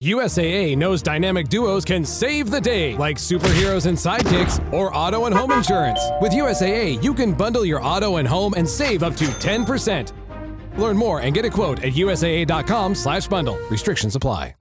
USAA knows dynamic duos can save the day, like superheroes and sidekicks or auto and home insurance. With USAA, you can bundle your auto and home and save up to 10%. Learn more and get a quote at usaa.com/bundle. Restrictions apply.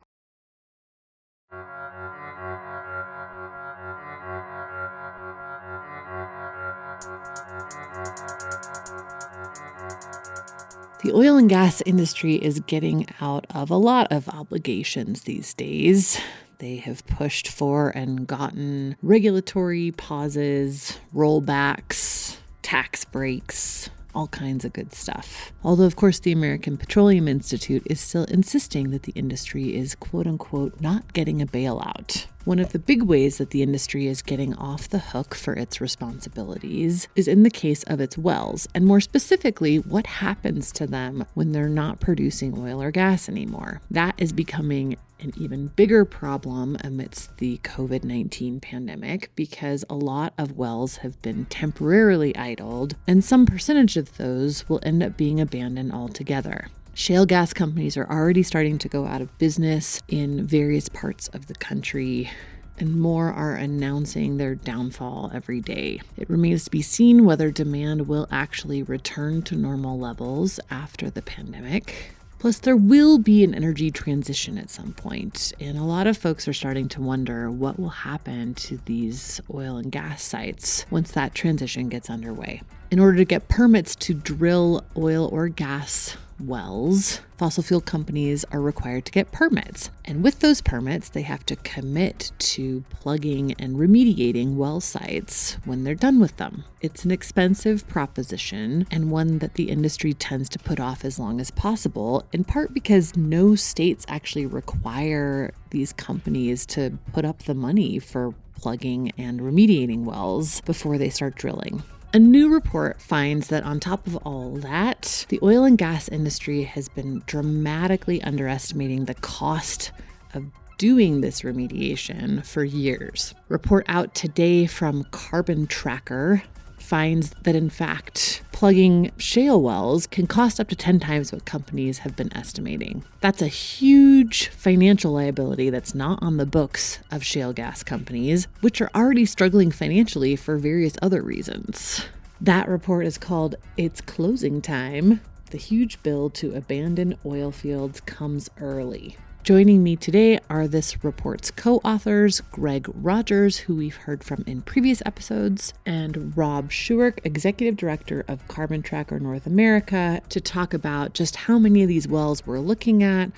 The oil and gas industry is getting out of a lot of obligations these days. They have pushed for and gotten regulatory pauses, rollbacks, tax breaks, all kinds of good stuff. Although, of course, the American Petroleum Institute is still insisting that the industry is, quote unquote, not getting a bailout. One of the big ways that the industry is getting off the hook for its responsibilities is in the case of its wells, and more specifically, what happens to them when they're not producing oil or gas anymore. That is becoming an even bigger problem amidst the COVID-19 pandemic because a lot of wells have been temporarily idled, and some percentage of those will end up being abandoned altogether. Shale gas companies are already starting to go out of business in various parts of the country, and more are announcing their downfall every day. It remains to be seen whether demand will actually return to normal levels after the pandemic. Plus, there will be an energy transition at some point, and a lot of folks are starting to wonder what will happen to these oil and gas sites once that transition gets underway. In order to get permits to drill oil or gas wells, fossil fuel companies are required to get permits. And with those permits, they have to commit to plugging and remediating well sites when they're done with them. It's an expensive proposition and one that the industry tends to put off as long as possible, in part because no states actually require these companies to put up the money for plugging and remediating wells before they start drilling. A new report finds that on top of all that, the oil and gas industry has been dramatically underestimating the cost of doing this remediation for years. Report out today from Carbon Tracker finds that, in fact, plugging shale wells can cost up to 10 times what companies have been estimating. That's a huge financial liability that's not on the books of shale gas companies, which are already struggling financially for various other reasons. That report is called It's Closing Time. The huge bill to abandon oil fields comes early. Joining me today are this report's co-authors, Greg Rogers, who we've heard from in previous episodes, and Rob Schuerk, Executive Director of Carbon Tracker North America, to talk about just how many of these wells we're looking at,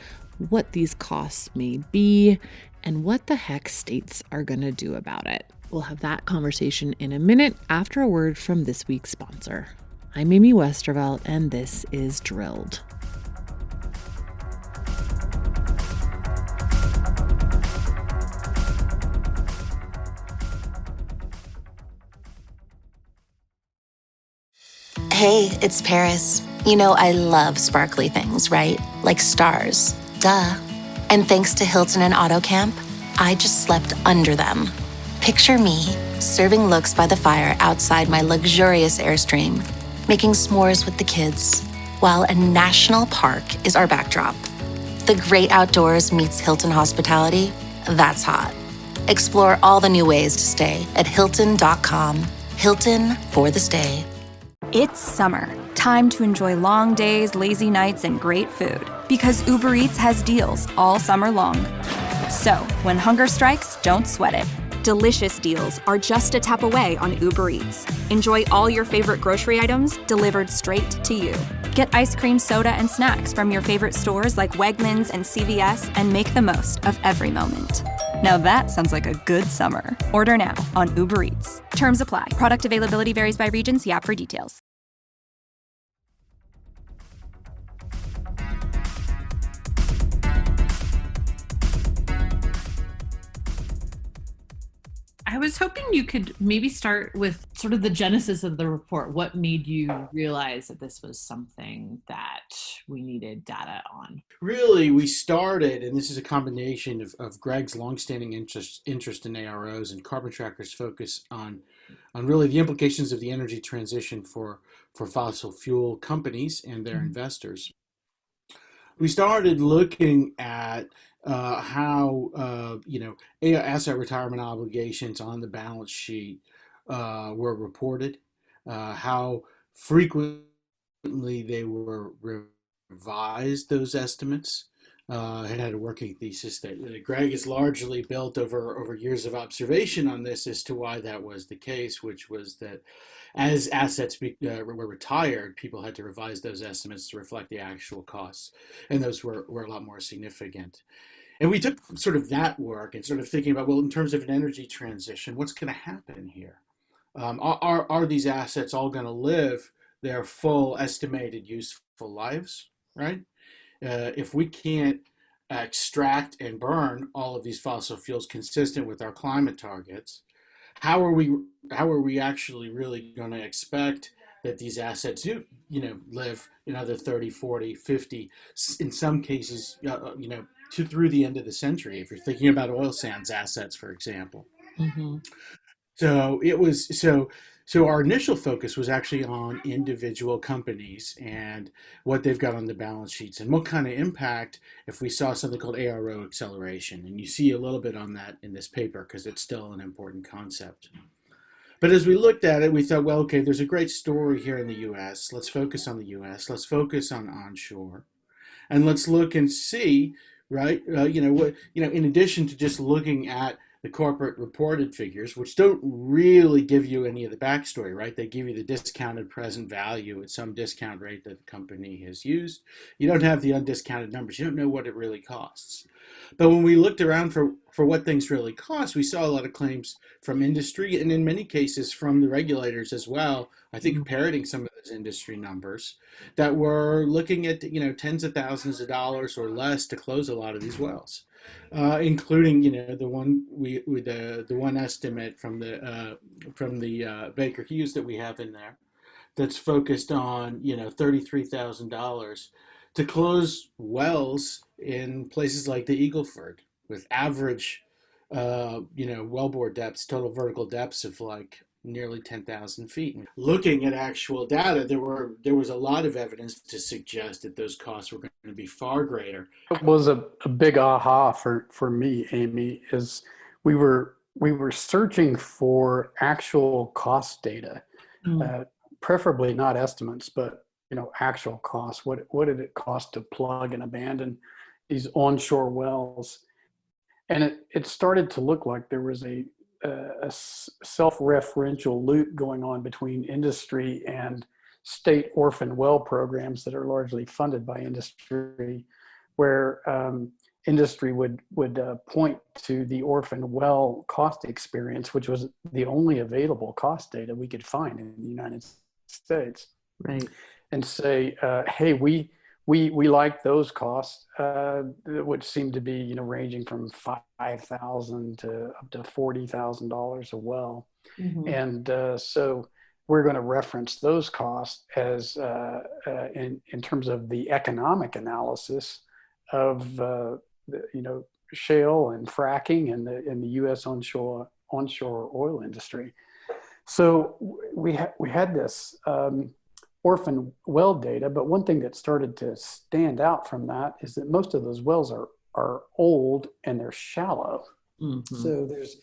what these costs may be, and what the heck states are going to do about it. We'll have that conversation in a minute after a word from this week's sponsor. I'm Amy Westervelt, and this is Drilled. Hey, it's Paris. You know I love sparkly things, right? Like stars. Duh. And thanks to Hilton and AutoCamp, I just slept under them. Picture me, serving looks by the fire outside my luxurious Airstream, making s'mores with the kids, while a national park is our backdrop. The great outdoors meets Hilton hospitality. That's hot. Explore all the new ways to stay at Hilton.com. Hilton for the stay. It's summer. Time to enjoy long days, lazy nights, and great food. Because Uber Eats has deals all summer long. So, when hunger strikes, don't sweat it. Delicious deals are just a tap away on Uber Eats. Enjoy all your favorite grocery items delivered straight to you. Get ice cream, soda, and snacks from your favorite stores like Wegmans and CVS and make the most of every moment. Now that sounds like a good summer. Order now on Uber Eats. Terms apply. Product availability varies by region. See app for details. I was hoping you could maybe start with sort of the genesis of the report. What made you realize that this was something that we needed data on? Really, we started, and this is a combination of Greg's longstanding interest in AROs and Carbon Tracker's focus on really the implications of the energy transition for fossil fuel companies and their investors. We started looking at how asset retirement obligations on the balance sheet were reported, how frequently they were revised, those estimates. Had a working thesis that Greg has largely built over years of observation on this as to why that was the case, which was that as assets were retired, people had to revise those estimates to reflect the actual costs, and those were a lot more significant. And we took sort of that work and sort of thinking about, well, in terms of an energy transition, what's going to happen here? Are these assets all going to live their full estimated useful lives, right? If we can't extract and burn all of these fossil fuels consistent with our climate targets, how are we actually really going to expect that these assets do live another 30, 40, 50, in some cases through the end of the century, if you're thinking about oil sands assets, for example. Mm-hmm. So our initial focus was actually on individual companies and what they've got on the balance sheets and what kind of impact if we saw something called ARO acceleration. And you see a little bit on that in this paper because it's still an important concept. But as we looked at it, we thought, well, okay, there's a great story here in the U.S. Let's focus on the U.S. Let's focus on onshore, and let's look and see, right? In addition to just looking at the corporate reported figures, which don't really give you any of the backstory, right? They give you the discounted present value at some discount rate that the company has used. You don't have the undiscounted numbers. You don't know what it really costs. But when we looked around for what things really cost, we saw a lot of claims from industry and in many cases from the regulators as well, I think parroting some of those industry numbers that were looking at, tens of thousands of dollars or less to close a lot of these wells. Including, the one estimate from the Baker Hughes that we have in there, that's focused on $33,000 to close wells in places like the Eagle Ford with average, wellbore depths, total vertical depths of like nearly 10,000 feet. And looking at actual data, there was a lot of evidence to suggest that those costs were going to be far greater. It was a big aha for me, Amy, is we were searching for actual cost data, preferably not estimates, but actual costs. What did it cost to plug and abandon these onshore wells? And it started to look like there was a self-referential loop going on between industry and state orphan well programs that are largely funded by industry, where industry would point to the orphan well cost experience, which was the only available cost data we could find in the United States. Right. And say, hey, we like those costs, which seem to be ranging from $5,000 to up to $40,000 a well, and so we're going to reference those costs as in terms of the economic analysis of shale and fracking in the U.S. onshore oil industry. So we had this orphan well data, but one thing that started to stand out from that is that most of those wells are old and they're shallow. So there's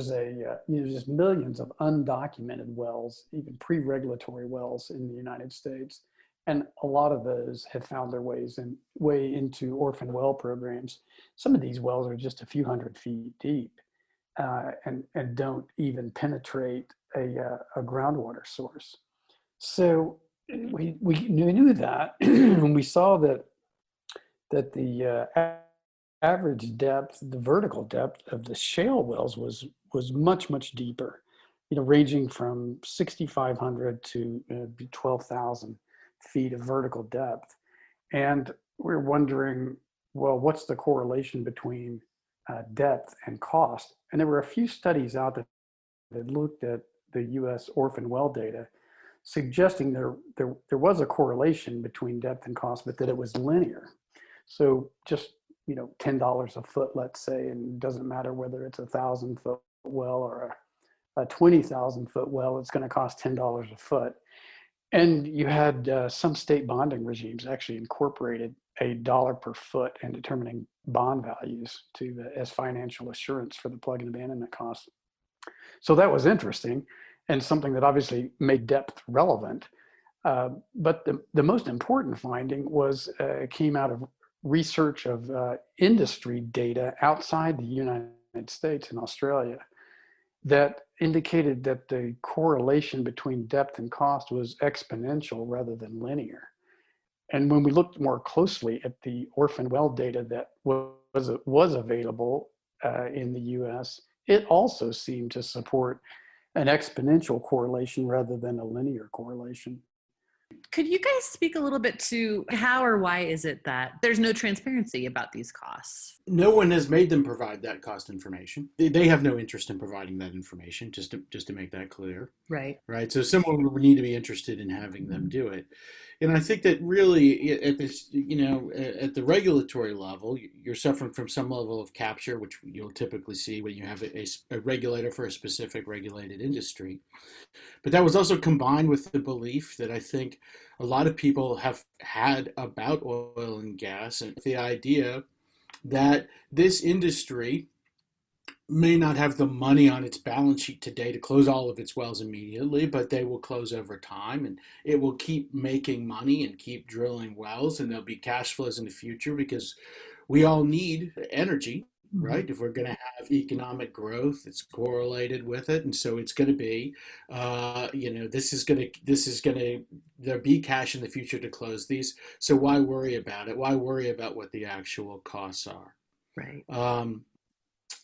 just millions of undocumented wells, even pre-regulatory wells in the United States, and a lot of those have found their way into orphan well programs. Some of these wells are just a few hundred feet deep, and don't even penetrate a groundwater source. So we knew that when we saw that the average depth, the vertical depth of the shale wells was much deeper, ranging from 6,500 to 12,000 feet of vertical depth. And we're wondering, well, what's the correlation between depth and cost? And there were a few studies out that looked at the U.S. orphan well data, suggesting there was a correlation between depth and cost, but that it was linear. So just $10 a foot, let's say, and it doesn't matter whether it's 1,000-foot well or a 20,000 foot well, it's going to cost $10 a foot. And you had some state bonding regimes actually incorporated $1 per foot in determining bond values as financial assurance for the plug and abandonment costs. So that was interesting and something that obviously made depth relevant. But the most important finding was came out of research of industry data outside the United States and Australia that indicated that the correlation between depth and cost was exponential rather than linear. And when we looked more closely at the orphan well data that was available in the US, it also seemed to support an exponential correlation rather than a linear correlation. Could you guys speak a little bit to how or why is it that there's no transparency about these costs? No one has made them provide that cost information. They have no interest in providing that information, just to make that clear. Right. Right. So someone would need to be interested in having them do it. And I think that really at this, at the regulatory level, you're suffering from some level of capture, which you'll typically see when you have a regulator for a specific regulated industry. But that was also combined with the belief that I think a lot of people have had about oil and gas, and the idea that this industry may not have the money on its balance sheet today to close all of its wells immediately, but they will close over time, and it will keep making money and keep drilling wells, and there'll be cash flows in the future because we all need energy, right? If we're going to have economic growth, it's correlated with it, and so it's going to be, there'll be cash in the future to close these. So why worry about it? Why worry about what the actual costs are? Right.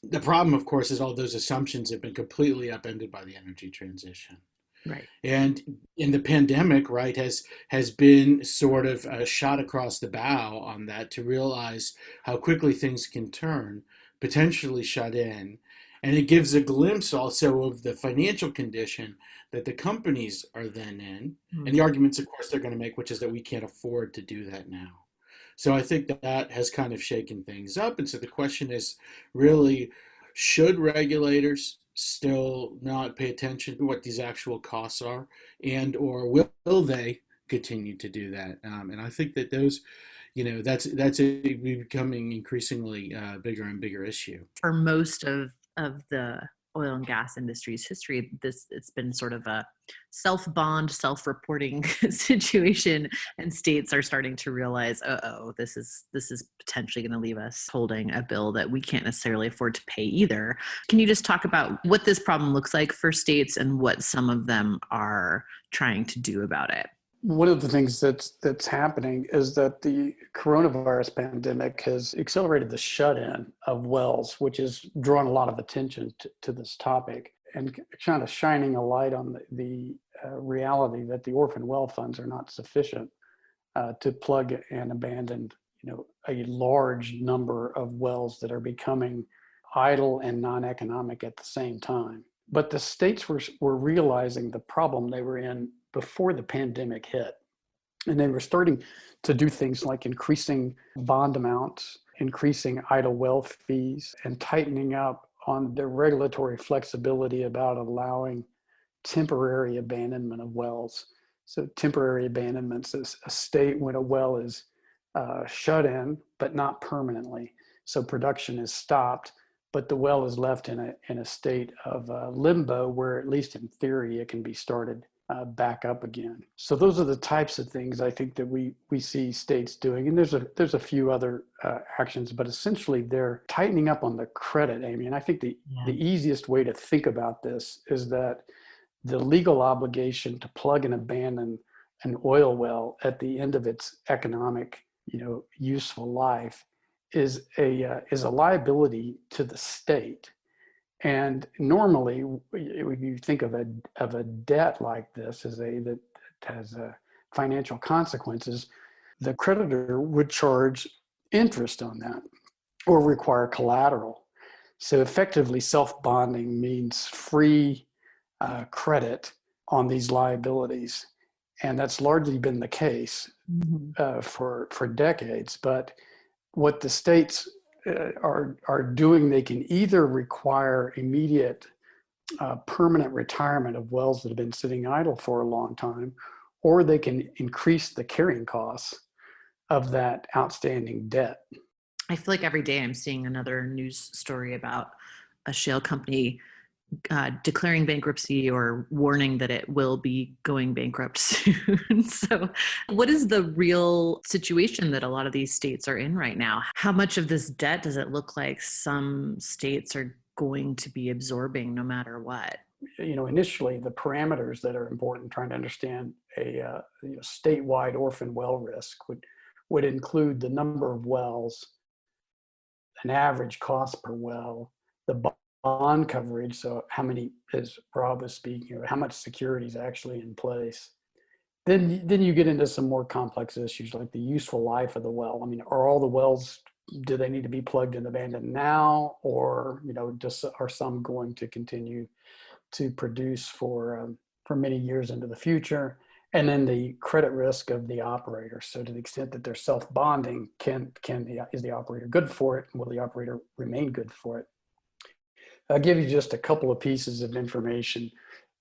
The problem, of course, is all those assumptions have been completely upended by the energy transition. Right. And in the pandemic, right, has been sort of a shot across the bow on that to realize how quickly things can turn, potentially shut in. And it gives a glimpse also of the financial condition that the companies are then in. And the arguments, of course, they're going to make, which is that we can't afford to do that now. So I think that has kind of shaken things up. And so the question is really, should regulators still not pay attention to what these actual costs are, and or will they continue to do that? And I think that those, that's becoming increasingly bigger and bigger issue. For most of the oil and gas industry's history, it's been sort of a self-bond, self-reporting situation, and states are starting to realize, this is potentially going to leave us holding a bill that we can't necessarily afford to pay either. Can you just talk about what this problem looks like for states and what some of them are trying to do about it? One of the things that's happening is that the coronavirus pandemic has accelerated the shut-in of wells, which has drawn a lot of attention to this topic, and kind of shining a light on the reality that the orphan well funds are not sufficient to plug and abandon, a large number of wells that are becoming idle and non-economic at the same time. But the states were realizing the problem they were in before the pandemic hit. And they were starting to do things like increasing bond amounts, increasing idle well fees, and tightening up on the regulatory flexibility about allowing temporary abandonment of wells. So temporary abandonments is a state when a well is shut in, but not permanently. So production is stopped, but the well is left in a state of limbo where, at least in theory, it can be started back up again. So those are the types of things I think that we see states doing. And there's a few other actions, but essentially they're tightening up on the credit, Amy. And I think the easiest way to think about this is that the legal obligation to plug and abandon an oil well at the end of its economic, useful life is a liability to the state. And normally, when you think of a debt like this that has financial consequences, the creditor would charge interest on that or require collateral. So effectively, self-bonding means free credit on these liabilities, and that's largely been the case for decades. But what the states are doing, they can either require immediate permanent retirement of wells that have been sitting idle for a long time, or they can increase the carrying costs of that outstanding debt. I feel like every day I'm seeing another news story about a shale company declaring bankruptcy or warning that it will be going bankrupt soon. So, what is the real situation that a lot of these states are in right now? How much of this debt does it look like some states are going to be absorbing no matter what? Initially, the parameters that are important trying to understand a statewide orphan well risk would include the number of wells, an average cost per well, the bond coverage, so how many, as Rob was speaking, how much security is actually in place. Then you get into some more complex issues like the useful life of the well. I mean, are all the wells, do they need to be plugged and abandoned now, or are some going to continue to produce for many years into the future? And then the credit risk of the operator. So to the extent that they're self-bonding, is the operator good for it? Will the operator remain good for it? I'll give you just a couple of pieces of information,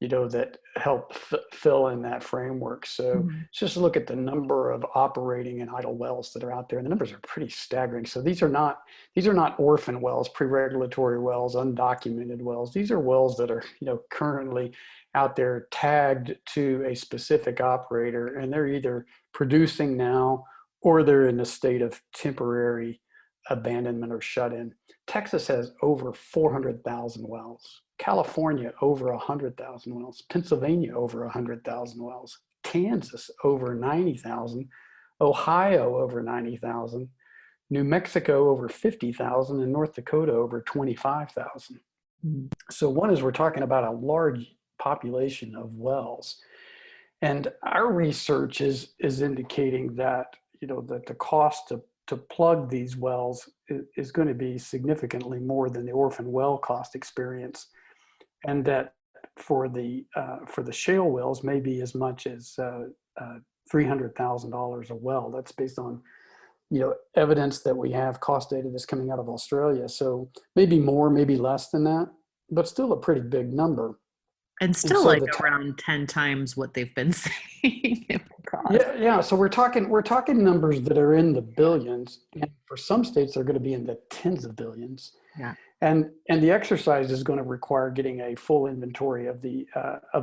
that help fill in that framework. So just look at the number of operating and idle wells that are out there, and the numbers are pretty staggering. So these are not orphan wells, pre-regulatory wells, undocumented wells. These are wells that are currently out there tagged to a specific operator, and they're either producing now or they're in a state of temporary abandonment or shut-in. Texas has over 400,000 wells. California over 100,000 wells. Pennsylvania over 100,000 wells. Kansas over 90,000. Ohio over 90,000. New Mexico over 50,000, and North Dakota over 25,000. So one is we're talking about a large population of wells, and our research is indicating that that the cost to plug these wells is going to be significantly more than the orphan well cost experience, and that for the shale wells maybe as much as $300,000 a well. That's based on evidence that we have, cost data that's coming out of Australia. So maybe more, maybe less than that, but still a pretty big number. And still around 10 times what they've been saying. Yeah. So we're talking numbers that are in the billions, and for some states they're going to be in the tens of billions. Yeah. And the exercise is going to require getting a full inventory of the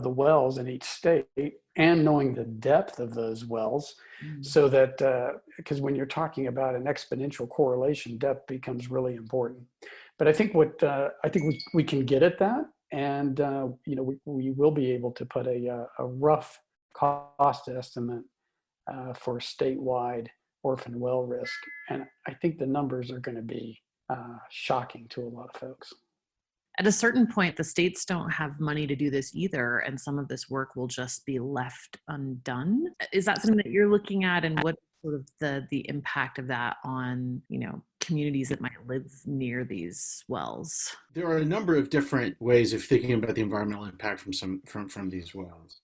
wells in each state and knowing the depth of those wells, so that because when you're talking about an exponential correlation, depth becomes really important. But I think we can get at that. And we will be able to put a rough cost estimate for statewide orphan well risk, and I think the numbers are going to be shocking to a lot of folks. At a certain point, the states don't have money to do this either, and some of this work will just be left undone. Is that something that you're looking at, and what sort of the impact of that on communities that might live near these wells? There are a number of different ways of thinking about the environmental impact from these wells.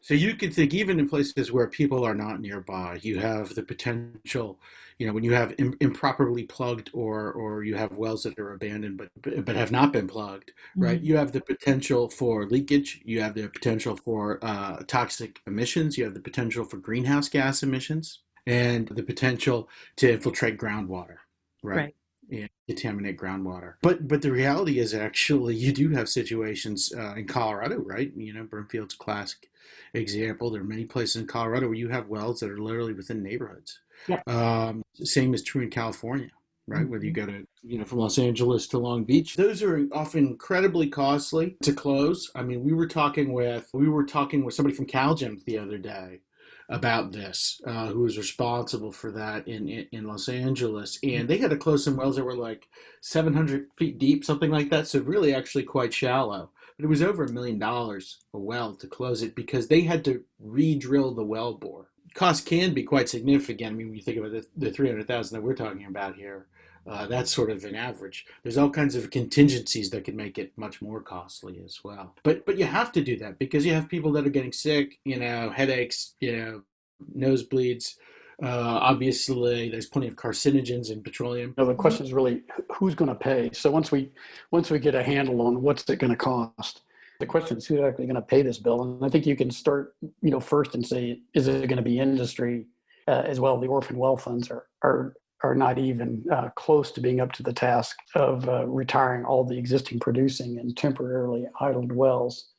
So you could think even in places where people are not nearby, you have the potential, when you have improperly plugged or you have wells that are abandoned but have not been plugged, right? You have the potential for leakage, you have the potential for toxic emissions, you have the potential for greenhouse gas emissions, and the potential to infiltrate groundwater, right? And contaminate groundwater. But the reality is actually you do have situations in Colorado, right? Brimfield's a classic example. There are many places in Colorado where you have wells that are literally within neighborhoods. Yeah. Same is true in California, right? Whether you go to, from Los Angeles to Long Beach, those are often incredibly costly to close. I mean, we were talking with somebody from CalGEM the other day about this, who was responsible for that in Los Angeles, and they had to close some wells that were like 700 feet deep, something like that. So really, actually, quite shallow. But it was over $1 million a well to close it because they had to re-drill the well bore. Cost can be quite significant. I mean, when you think about the 300,000 that we're talking about here, that's sort of an average. There's all kinds of contingencies that can make it much more costly as well. But you have to do that because you have people that are getting sick, headaches, nosebleeds. Obviously, there's plenty of carcinogens in petroleum. The question is really who's going to pay. So once we get a handle on what's it going to cost, the question is who's actually going to pay this bill. And I think you can start, first and say, is it going to be industry as well? The orphan well funds are are not even close to being up to the task of retiring all the existing producing and temporarily idled wells.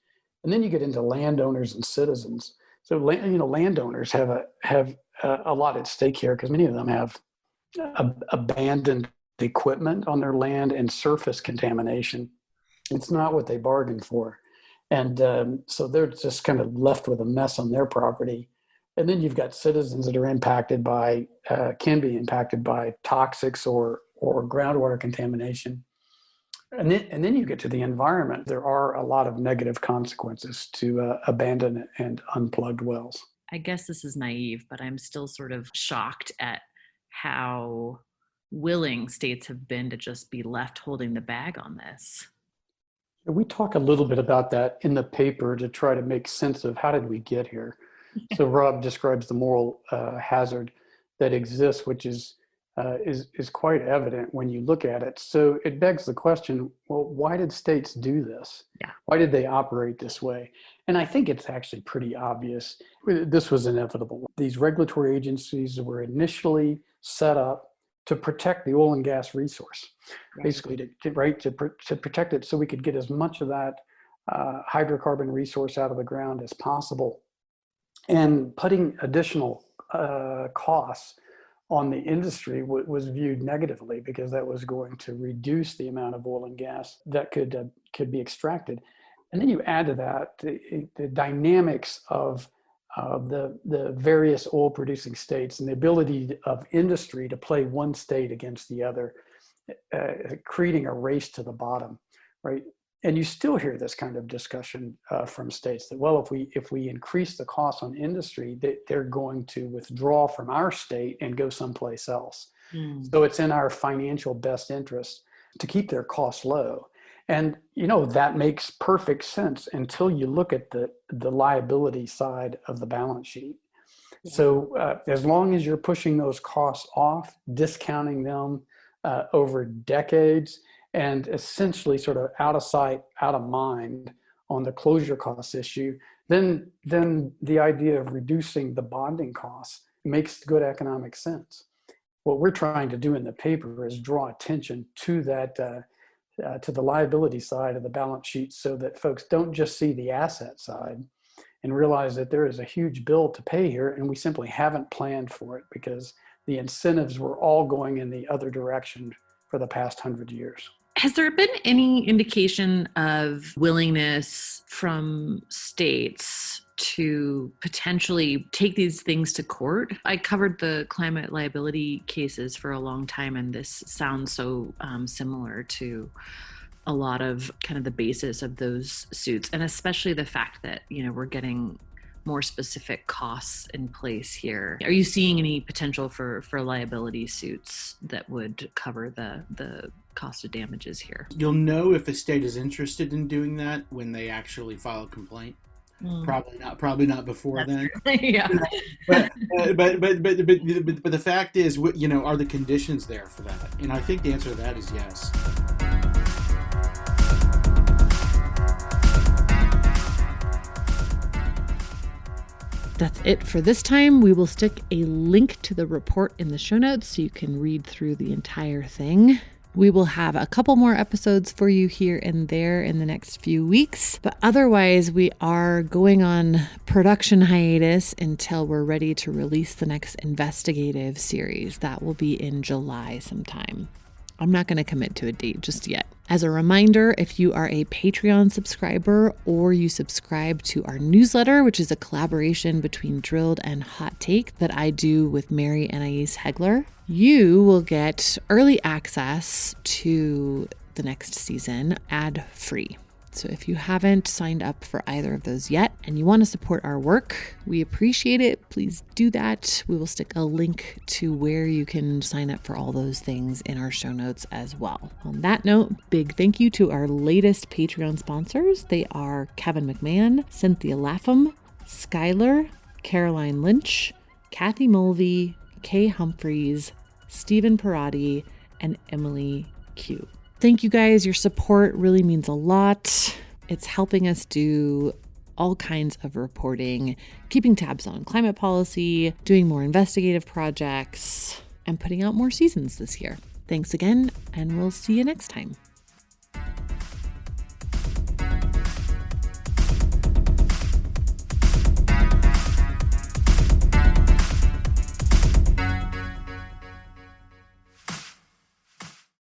And then you get into landowners and citizens. So landowners have a lot at stake here, because many of them have abandoned equipment on their land and surface contamination. It's not what they bargained for. And so they're just kind of left with a mess on their property. And then you've got citizens that are impacted by, can be impacted by toxics or groundwater contamination. And then you get to the environment. There are a lot of negative consequences to abandoned and unplugged wells. I guess this is naive, but I'm still sort of shocked at how willing states have been to just be left holding the bag on this. We talk a little bit about that in the paper to try to make sense of how did we get here. So Rob describes the moral hazard that exists, which is quite evident when you look at it. So it begs the question, well, why did states do this? Yeah. Why did they operate this way? And I think it's actually pretty obvious. This was inevitable. These regulatory agencies were initially set up to protect the oil and gas resource, basically to protect it so we could get as much of that hydrocarbon resource out of the ground as possible. And putting additional costs on the industry was viewed negatively, because that was going to reduce the amount of oil and gas that could be extracted. And then you add to that the dynamics of the various oil producing states and the ability of industry to play one state against the other, creating a race to the bottom, right? And you still hear this kind of discussion from states that, well, if we increase the cost on industry, they're going to withdraw from our state and go someplace else. So it's in our financial best interest to keep their costs low. And, that makes perfect sense until you look at the liability side of the balance sheet. Yeah. So as long as you're pushing those costs off, discounting them over decades, and essentially sort of out of sight, out of mind on the closure costs issue, then the idea of reducing the bonding costs makes good economic sense. What we're trying to do in the paper is draw attention to that, to the liability side of the balance sheet, so that folks don't just see the asset side and realize that there is a huge bill to pay here, and we simply haven't planned for it because the incentives were all going in the other direction for the past 100 years. Has there been any indication of willingness from states to potentially take these things to court? I covered the climate liability cases for a long time, and this sounds so similar to a lot of kind of the basis of those suits, and especially the fact that, we're getting more specific costs in place here. Are you seeing any potential for liability suits that would cover the cost of damages here? You'll know if a state is interested in doing that when they actually file a complaint. Probably not before then. Yeah. But the fact is, are the conditions there for that? And I think the answer to that is yes. That's it for this time. We will stick a link to the report in the show notes so you can read through the entire thing. We will have a couple more episodes for you here and there in the next few weeks, but otherwise we are going on production hiatus until we're ready to release the next investigative series. That will be in July sometime. I'm not going to commit to a date just yet. As a reminder, if you are a Patreon subscriber or you subscribe to our newsletter, which is a collaboration between Drilled and Hot Take that I do with Mary Anais Hegler, you will get early access to the next season ad-free. So if you haven't signed up for either of those yet and you want to support our work, we appreciate it. Please do that. We will stick a link to where you can sign up for all those things in our show notes as well. On that note, big thank you to our latest Patreon sponsors. They are Kevin McMahon, Cynthia Lapham, Skylar, Caroline Lynch, Kathy Mulvey, Kay Humphreys, Stephen Parati, and Emily Q. Thank you guys. Your support really means a lot. It's helping us do all kinds of reporting, keeping tabs on climate policy, doing more investigative projects, and putting out more seasons this year. Thanks again, and we'll see you next time.